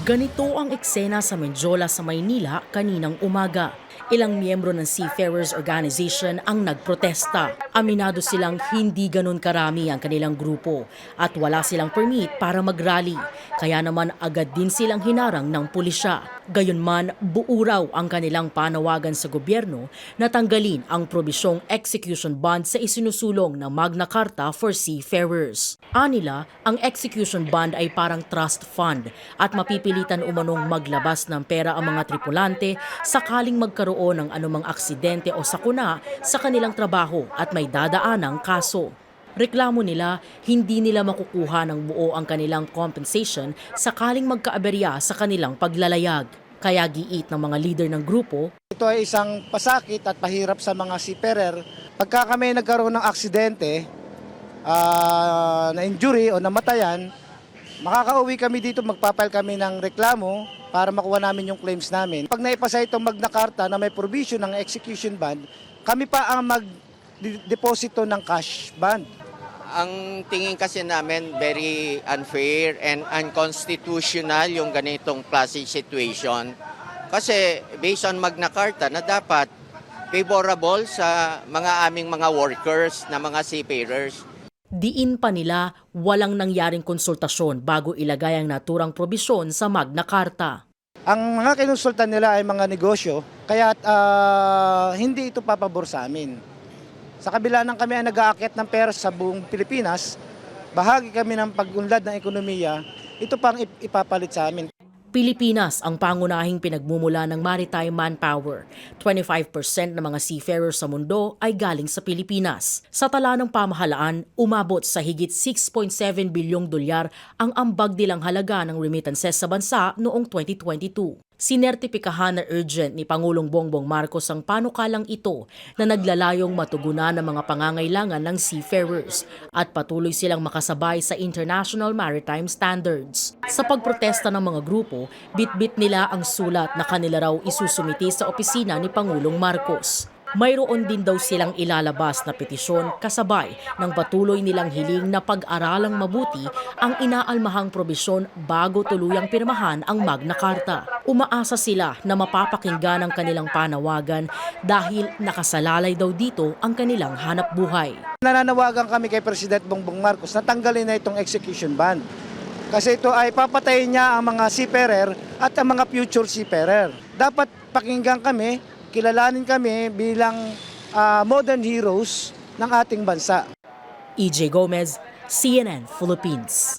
Ganito ang eksena sa Menjola sa Maynila kaninang umaga. Ilang miyembro ng Seafarers Organization ang nagprotesta. Aminado silang hindi ganun karami ang kanilang grupo at wala silang permit para mag-rally. Kaya naman agad din silang hinarang ng pulisya. Gayunman, buo raw ang kanilang panawagan sa gobyerno na tanggalin ang probisyong execution bond sa isinusulong ng Magna Carta for Seafarers. Anila, ang execution bond ay parang trust fund at mapipilitan umanong maglabas ng pera ang mga tripulante sakaling magkaroon ng anumang aksidente o sakuna sa kanilang trabaho at may dadaanang kaso. Reklamo nila, hindi nila makukuha ng buo ang kanilang compensation sakaling magkaaberya sa kanilang paglalayag. Kaya giit ng mga leader ng grupo, ito ay isang pasakit at pahirap sa mga seafarer. Pagka kami nagkaroon ng aksidente, na injury o namatayan, makakauwi kami dito, magpapile kami ng reklamo para makuha namin yung claims namin. Pag naipasa itong Magna Carta na may provision ng execution bond, kami pa ang mag-deposito ng cash bond. Ang tingin kasi namin very unfair and unconstitutional yung ganitong klase situation. Kasi based on Magna Carta na dapat favorable sa mga aming mga workers na mga seafarers. diin pa nila walang nangyaring konsultasyon bago ilagay ang naturang probisyon sa Magna Carta. Ang mga kinonsultan nila ay mga negosyo, kaya hindi ito papabor sa amin. Sa kabila ng kami ay nag-aakyat ng pera sa buong Pilipinas, bahagi kami ng pag-unlad ng ekonomiya, ito pang ipapalit sa amin. Pilipinas ang pangunahing pinagmumula ng maritime manpower. 25% ng mga seafarers sa mundo ay galing sa Pilipinas. Sa tala ng pamahalaan, umabot sa higit 6.7 bilyong dolyar ang ambag nilang halaga ng remittances sa bansa noong 2022. Sinertipikahan na urgent ni Pangulong Bongbong Marcos ang panukalang ito na naglalayong matugunan ng mga pangangailangan ng seafarers at patuloy silang makasabay sa international maritime standards. Sa pagprotesta ng mga grupo, bitbit nila ang sulat na kanila raw isusumiti sa opisina ni Pangulong Marcos. Mayroon din daw silang ilalabas na petisyon kasabay ng patuloy nilang hiling na pag-aralang mabuti ang inaalmahang probisyon bago tuluyang pirmahan ang Magna Carta. Umaasa sila na mapapakinggan ang kanilang panawagan dahil nakasalalay daw dito ang kanilang hanap buhay. Nananawagan kami kay President Bongbong Marcos na tanggalin na itong execution bond. Kasi ito ay papatayin niya ang mga seafarer at ang mga future seafarer. Dapat pakinggan kami, kilalanin kami bilang modern heroes ng ating bansa. EJ Gomez, CNN Philippines.